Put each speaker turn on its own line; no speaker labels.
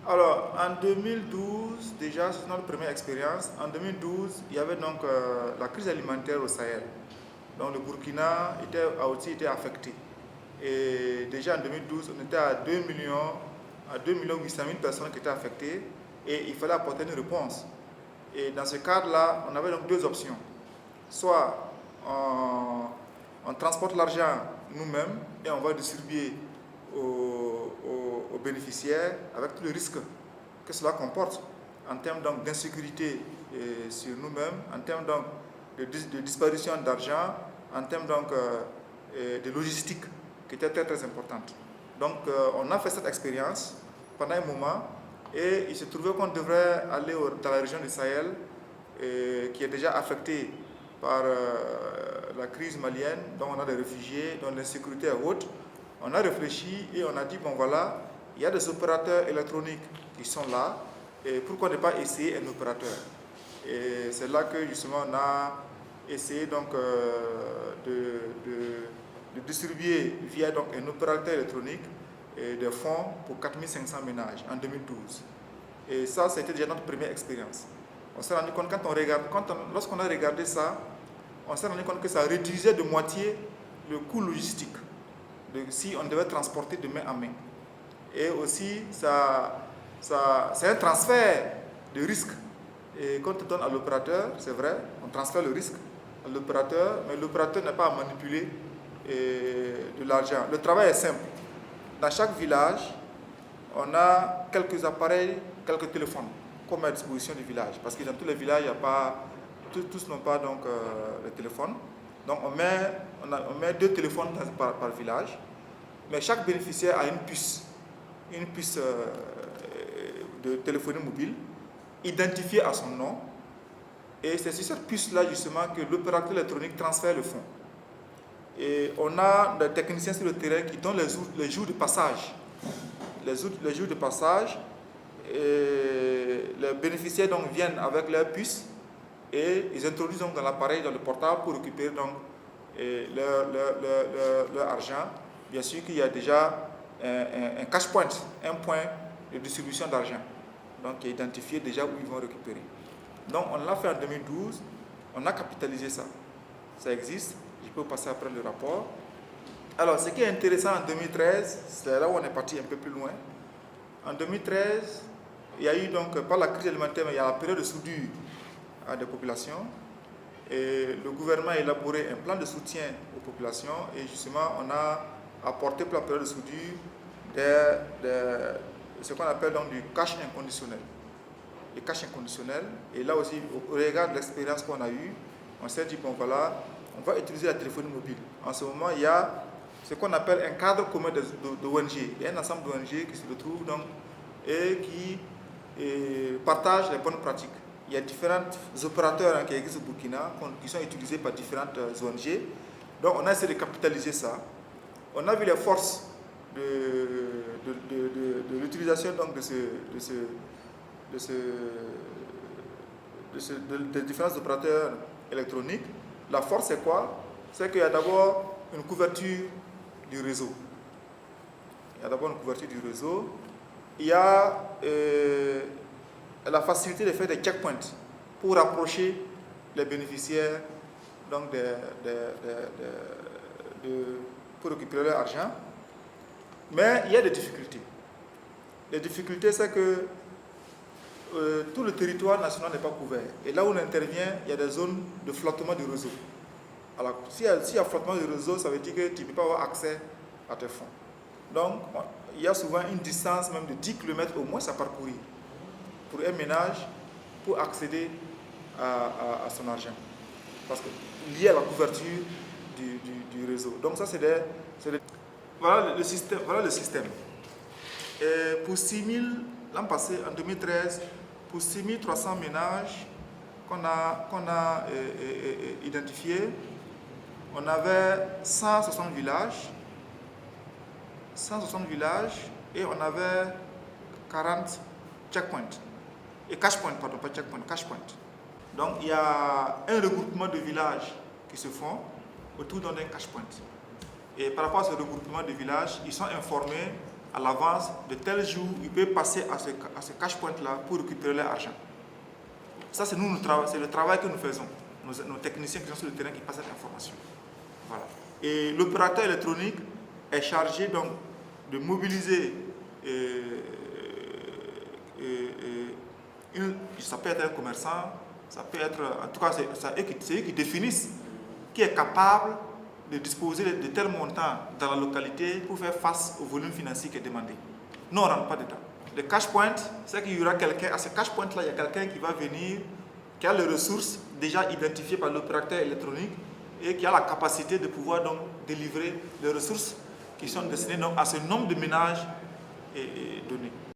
Alors, en 2012, déjà, c'est notre première expérience. En 2012, il y avait donc la crise alimentaire au Sahel. Donc, le Burkina a aussi été affecté. Et déjà en 2012, on était à 2 800 000 personnes qui étaient affectées et il fallait apporter une réponse. Et dans ce cadre-là, on avait donc deux options. Soit on transporte l'argent nous-mêmes et on va distribuer aux bénéficiaires avec tout le risque que cela comporte en termes d'insécurité sur nous-mêmes, en termes de disparition d'argent, en termes de logistique qui était très très importante. Donc on a fait cette expérience pendant un moment et il se trouvait qu'on devrait aller dans la région du Sahel qui est déjà affectée par la crise malienne, dont on a des réfugiés, dont l'insécurité est haute. On a réfléchi et on a dit, bon voilà, il y a des opérateurs électroniques qui sont là, et pourquoi ne pas essayer un opérateur? Et c'est là que justement on a essayé donc de distribuer via donc un opérateur électronique des fonds pour 4500 ménages en 2012. Et ça, c'était déjà notre première expérience. On s'est rendu compte, lorsqu'on a regardé ça, on s'est rendu compte que ça réduisait de moitié le coût logistique si on devait transporter de main en main. Et aussi, c'est un transfert de risque. Et quand on donne à l'opérateur, c'est vrai, on transfère le risque à l'opérateur, mais l'opérateur n'a pas à manipuler de l'argent. Le travail est simple. Dans chaque village, on a quelques appareils, quelques téléphones qu'on met à disposition du village. Parce que dans tous les villages, il y a pas, tous n'ont pas donc, le téléphone. Donc on met 2 téléphones par village. Mais chaque bénéficiaire a une puce de téléphonie mobile identifiée à son nom. Et c'est sur cette puce-là justement que l'opérateur électronique transfère le fonds. Et on a des techniciens sur le terrain qui donnent les jours de passage. Les jours de passage, et les bénéficiaires donc viennent avec leur puce et ils introduisent donc dans l'appareil, dans le portable pour récupérer donc leur argent. Bien sûr qu'il y a déjà un cash point, un point de distribution d'argent, donc qui est identifié déjà où ils vont récupérer. Donc on l'a fait en 2012, on a capitalisé ça. Ça existe, je peux passer après le rapport. Alors ce qui est intéressant en 2013, c'est là où on est parti un peu plus loin. En 2013, il y a eu donc, pas la crise alimentaire, mais il y a la période de soudure à des populations. Et le gouvernement a élaboré un plan de soutien aux populations et justement on a apporté pour la période de soudure ce qu'on appelle donc du cash inconditionnel. Le cash inconditionnel. Et là aussi, au regard de l'expérience qu'on a eue, on s'est dit, bon voilà, on va utiliser la téléphonie mobile. En ce moment, il y a ce qu'on appelle un cadre commun d'ONG. Il y a un ensemble d'ONG qui se retrouvent donc, et qui partagent les bonnes pratiques. Il y a différents opérateurs qui existent au Burkina, qui sont utilisés par différentes ONG. Donc on a essayé de capitaliser ça. On a vu les forces de l'utilisation des différents opérateurs électroniques. La force c'est quoi? C'est qu'il y a d'abord une couverture du réseau. Il y a la facilité de faire des checkpoints pour rapprocher les bénéficiaires donc pour récupérer leur argent. Mais il y a des difficultés. Les difficultés, c'est que tout le territoire national n'est pas couvert. Et là où on intervient, il y a des zones de flottement du réseau. Alors, s'il y a flottement du réseau, ça veut dire que tu ne peux pas avoir accès à tes fonds. Donc, il y a souvent une distance même de 10 km au moins à parcourir pour un ménage pour accéder à son argent. Parce que lié à la couverture du réseau. Donc ça, voilà le système. Et pour 6000, l'an passé, en 2013, pour 6300 ménages qu'on a identifiés, on avait 160 villages et on avait 40 checkpoints. Et cash point, pardon, pas checkpoint, cash point. Donc il y a un regroupement de villages qui se font autour d'un cash point. Et par rapport à ce regroupement de villages, ils sont informés à l'avance, de tel jour, ils peuvent passer à ce cash point-là pour récupérer leur argent. Ça, c'est le travail que nous faisons. Nos techniciens qui sont sur le terrain qui passent cette information. Voilà. Et l'opérateur électronique est chargé donc de mobiliser, ça peut être un commerçant, ça peut être, en tout cas, c'est eux qui définissent qui est capable de disposer de tels montants dans la localité pour faire face au volume financier qui est demandé. Nous, on ne rentre pas dedans. Le cash point, c'est qu'il y aura quelqu'un, à ce cash point-là, il y a quelqu'un qui va venir, qui a les ressources déjà identifiées par l'opérateur électronique et qui a la capacité de pouvoir donc délivrer les ressources qui sont destinées donc à ce nombre de ménages donné.